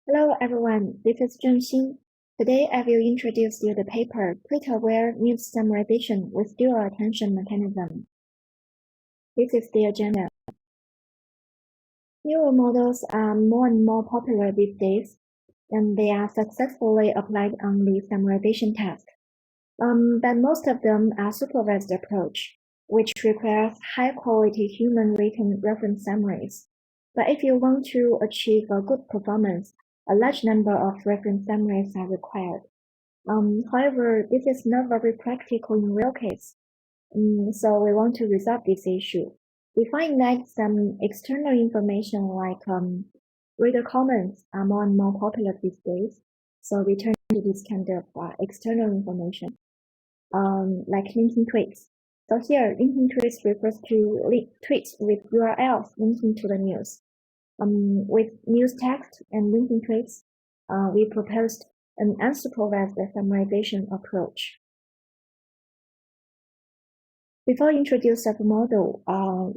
Hello everyone, this is Zhenxin. Today I will introduce you the paper Twitter-aware news summarization with dual attention mechanism. This is the agenda. Neural models are more and more popular these days, and they are successfully applied on the summarization task. But most of them are supervised approach, which requires high-quality human-written reference summaries. But if you want to achieve a good performance, a large number of reference summaries are required. However, this is not very practical in real case. So we want to resolve this issue. We find that some external information like reader comments are more and more popular these days. So we turn to this kind of external information, like linking tweets. So here, linking tweets refers to tweets with URLs linking to the news. With news text and linking tweets, we proposed an unsupervised summarization approach. Before introducing the model,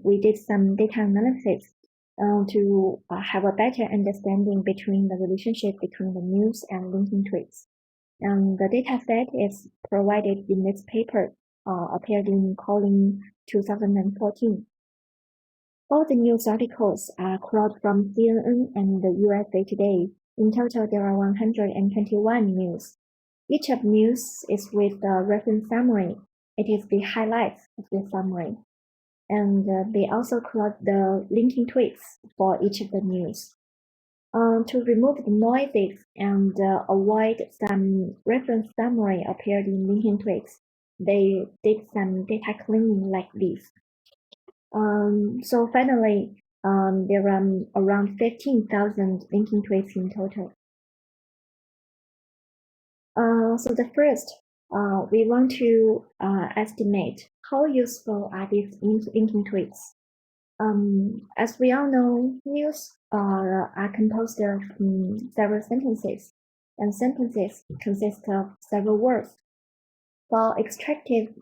we did some data analysis to have a better understanding between the relationship between the news and linking tweets. And the data set is provided in this paper, appeared in Colin 2014. All the news articles are crawled from CNN and the USA Today. In total, there are 121 news. Each of news is with the reference summary. It is the highlights of the summary. And they also crawled the linking tweets for each of the news. To remove the noises and avoid some reference summary appeared in linking tweets, they did some data cleaning like this. So finally, there are around 15,000 linking tweets in total. So the first, we want to estimate how useful are these linking tweets. As we all know, news are composed of several sentences, and sentences consist of several words. For extractive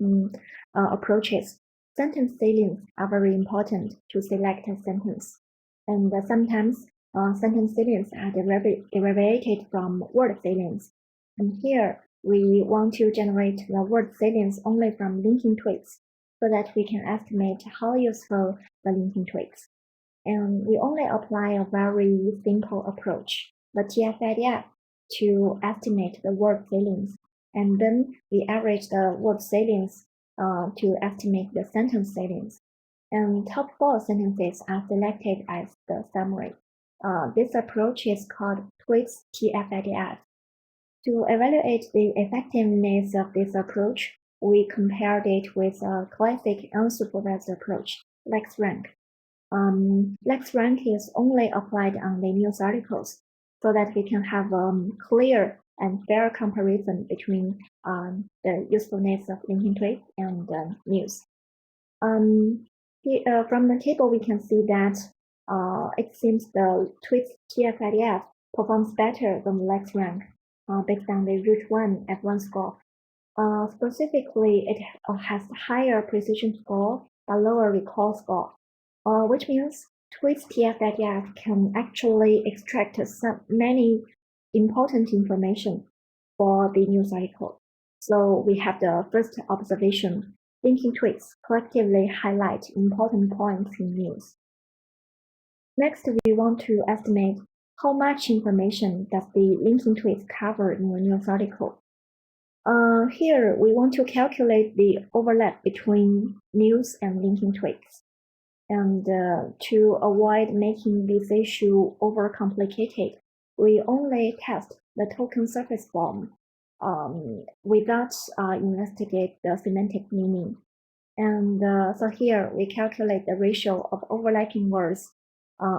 approaches, sentence salience are very important to select a sentence, and sometimes sentence salience are derived from word salience. And here, we want to generate the word salience only from linking tweets, so that we can estimate how useful the linking tweets. And we only apply a very simple approach, the TF-IDF, to estimate the word salience. And then we average the word salience to estimate the sentence salience. And top 4 sentences are selected as the summary. This approach is called Tweets TF-IDF. To evaluate the effectiveness of this approach, we compared it with a classic unsupervised approach, LexRank. LexRank is only applied on the news articles, so that we can have a clear and fair comparison between the usefulness of linking tweets and news. From the table, we can see that it seems the tweets TF-IDF performs better than LexRank based on the root 1 F1 score. Specifically, it has higher precision score but lower recall score, which means tweets TF-IDF can actually extract many important information for the news article. So we have the first observation. Linking tweets collectively highlight important points in news. Next, we want to estimate how much information does the linking tweets cover in a news article. Here, we want to calculate the overlap between news and linking tweets. And to avoid making this issue overcomplicated, we only test the token surface form without investigate the semantic meaning. And so here we calculate the ratio of overlapping words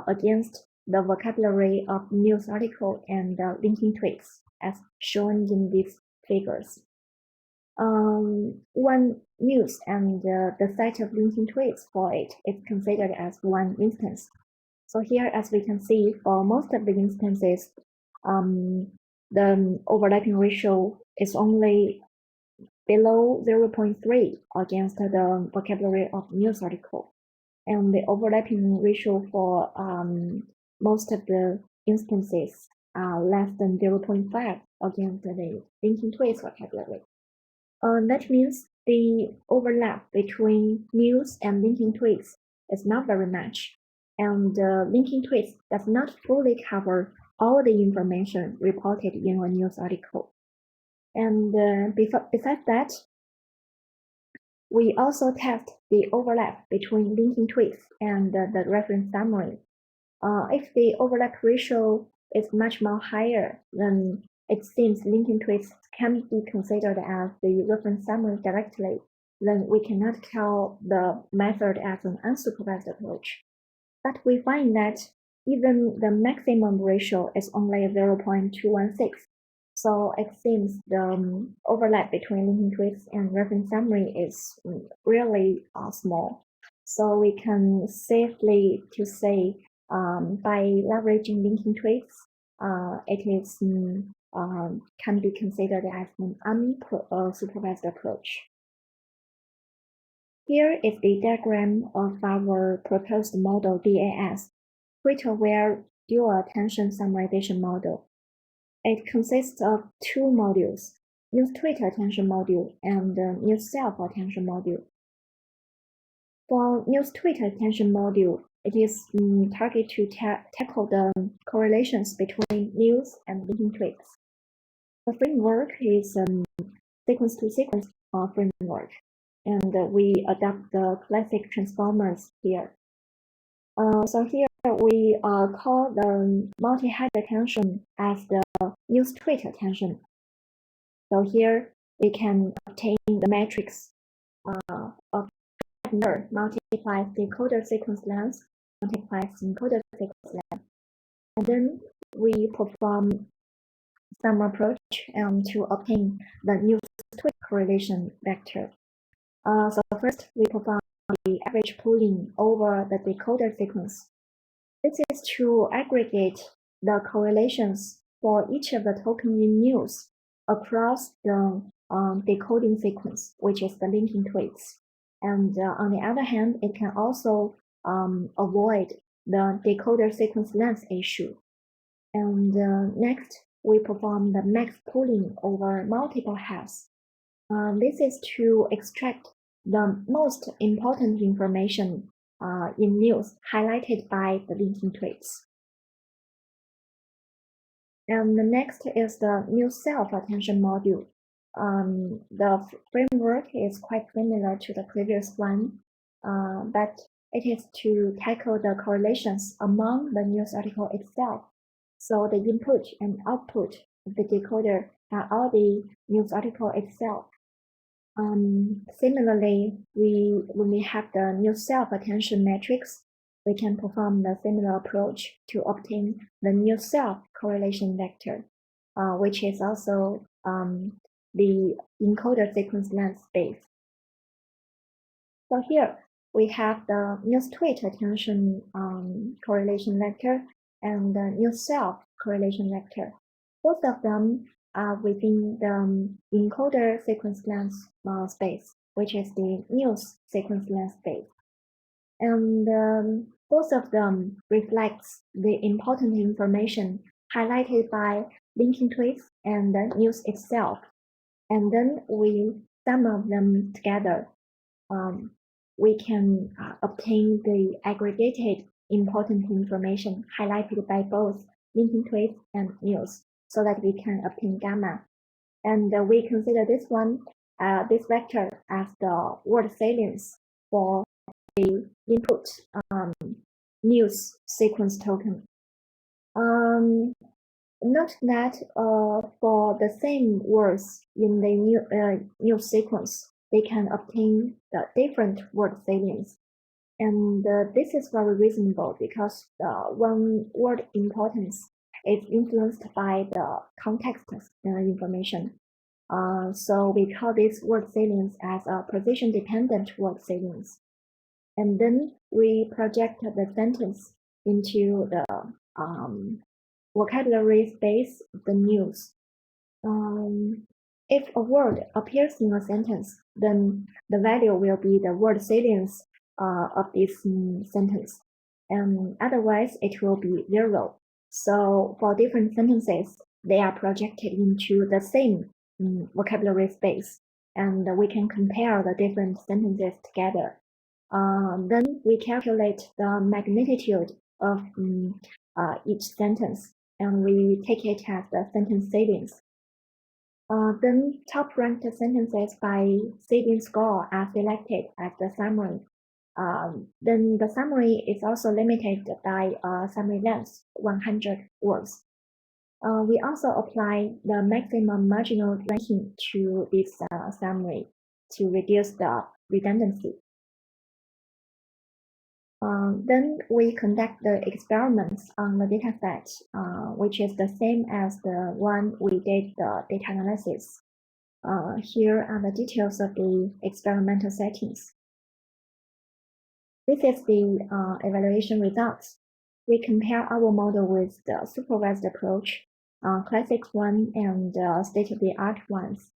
against the vocabulary of news article and linking tweets as shown in these figures. One news and the set of linking tweets for it is considered as one instance. So here, as we can see, for most of the instances, the overlapping ratio is only below 0.3 against the vocabulary of news article. And the overlapping ratio for most of the instances less than 0.5 against the linking twigs vocabulary. That means the overlap between news and linking twigs is not very much, and linking twigs does not fully cover all the information reported in a news article. And besides that, we also test the overlap between linking twigs and the reference summary. If the overlap ratio is much more higher, then it seems linking twigs can be considered as the reference summary directly, then we cannot call the method as an unsupervised approach. But we find that even the maximum ratio is only 0.216. So it seems the overlap between linking twigs and reference summary is really small. So we can safely to say by leveraging linking twigs, it is can be considered as an unsupervised approach. Here is the diagram of our proposed model DAS, Tweet-Aware Dual Attention Summarization Model. It consists of two modules, News Tweet Attention Module and News Self Attention Module. For News Tweet Attention Module, it is targeted to tackle the correlations between news and linking twigs. The framework is sequence-to-sequence framework, and we adopt the classic transformers here. So here we call the multi-head attention as the news tweet attention. So here we can obtain the matrix of number multiplies decoder sequence length multiplies encoder sequence length, and then we perform some approach to obtain the news tweet correlation vector. So first we perform the average pooling over the decoder sequence. This is to aggregate the correlations for each of the token in news across the decoding sequence, which is the linking twigs. And on the other hand, it can also avoid the decoder sequence length issue. And next, we perform the max pooling over multiple heads. This is to extract the most important information in news highlighted by the linking twigs. And the next is the news self attention module. The framework is quite similar to the previous one, but it is to tackle the correlations among the news article itself. So the input and output of the decoder are all the news article itself. Similarly, when we have the news self-attention matrix, we can perform the similar approach to obtain the news self correlation vector, which is also the encoder sequence length space. So here we have the news tweet attention correlation vector and the news self correlation vector. Both of them are within the encoder sequence length space, which is the news sequence length space. And both of them reflects the important information highlighted by linking twigs and the news itself. And then we sum of them together. We can obtain the aggregated important information highlighted by both linking twigs and news, so that we can obtain gamma. And we consider this one, this vector, as the word salience for the input news sequence token. Note that for the same words in the news sequence, they can obtain the different word salience. And this is very reasonable because one word importance is influenced by the context information. So we call this word salience as a position-dependent word salience. And then we project the sentence into the vocabulary space of the news. If a word appears in a sentence, then the value will be the word salience of this sentence, and otherwise it will be 0. So for different sentences, they are projected into the same vocabulary space, and we can compare the different sentences together. Then we calculate the magnitude of each sentence, and we take it as the sentence savings. Then top-ranked sentences by saving score are selected as the summary. Then the summary is also limited by summary length, 100 words. We also apply the maximum marginal ranking to this summary to reduce the redundancy. Then we conduct the experiments on the dataset, which is the same as the one we did the data analysis. Here are the details of the experimental settings. This is the evaluation results. We compare our model with the supervised approach, classic one, and state-of-the-art ones.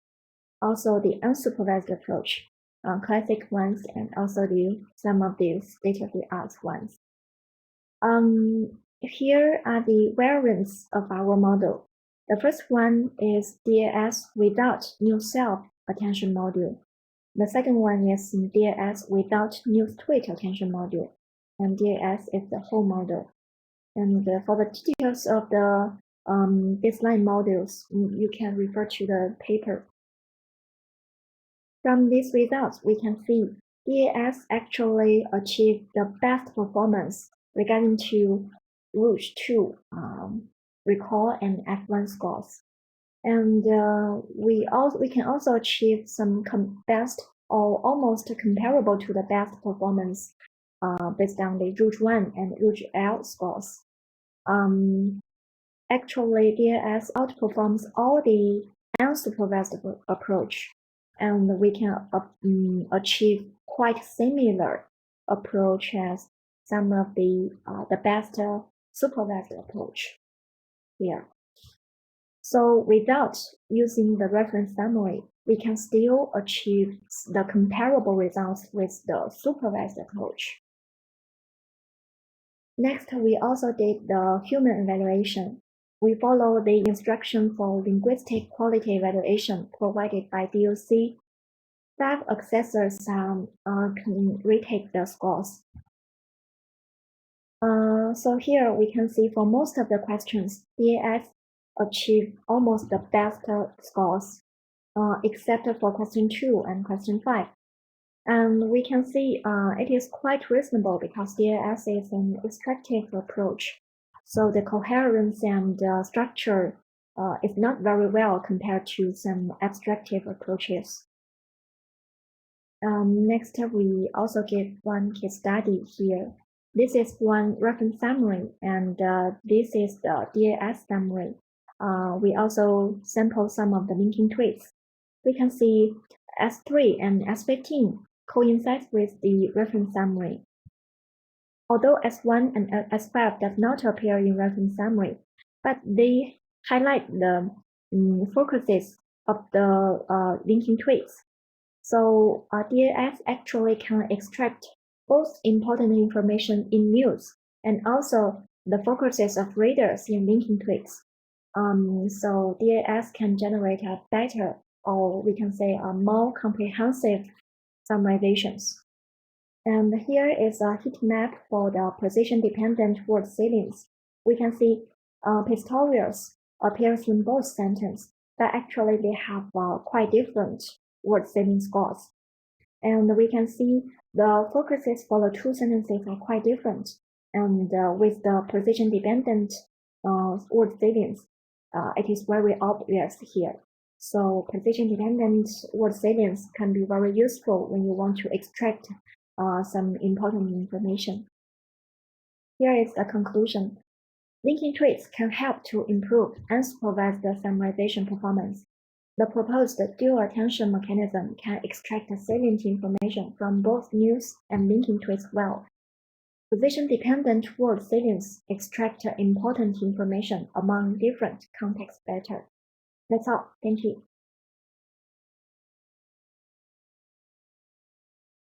Also the unsupervised approach, classic ones, and also some of the state-of-the-art ones. Here are the variants of our model. The first one is DAS without new self-attention module. The second one is DAS without new tweet attention module, and DAS is the whole model. And for the details of the baseline modules, you can refer to the paper. From these results, we can see DAS actually achieved the best performance regarding to Rouge 2 recall and F1 scores. And we can also achieve some best or almost comparable to the best performance based on the Rouge 1 and Rouge L scores. Actually, DAS outperforms all the unsupervised approach, and we can achieve quite similar approach as some of the best supervised approach here. So without using the reference summary, we can still achieve the comparable results with the supervised approach. Next, we also did the human evaluation. We follow the instruction for linguistic quality evaluation provided by DOC. 5 assessors can retake the scores. So here we can see for most of the questions, DAS achieved almost the best scores, except for question 2 and question 5. And we can see it is quite reasonable because DAS is an extractive approach. So the coherence and structure is not very well compared to some abstractive approaches. Next, we also give one case study here. This is one reference summary, and this is the DAS summary. We also sample some of the linking tweets. We can see S3 and S15 coincides with the reference summary. Although S1 and S5 does not appear in reference summary, but they highlight the focuses of the linking tweets. So DAS actually can extract both important information in news and also the focuses of readers in linking tweets. So DAS can generate a better, or we can say a more comprehensive summarizations. And here is a heat map for the position-dependent word salience. We can see pictorials appears in both sentences, but actually they have quite different word salience scores. And we can see the focuses for the 2 sentences are quite different. And with the position-dependent word salience, it is very obvious here. So position-dependent word salience can be very useful when you want to extract some important information. Here is the conclusion. Linking tweets can help to improve unsupervised summarization performance. The proposed dual attention mechanism can extract salient information from both news and linking tweets well. Position-dependent word salience extract important information among different contexts better. That's all. Thank you.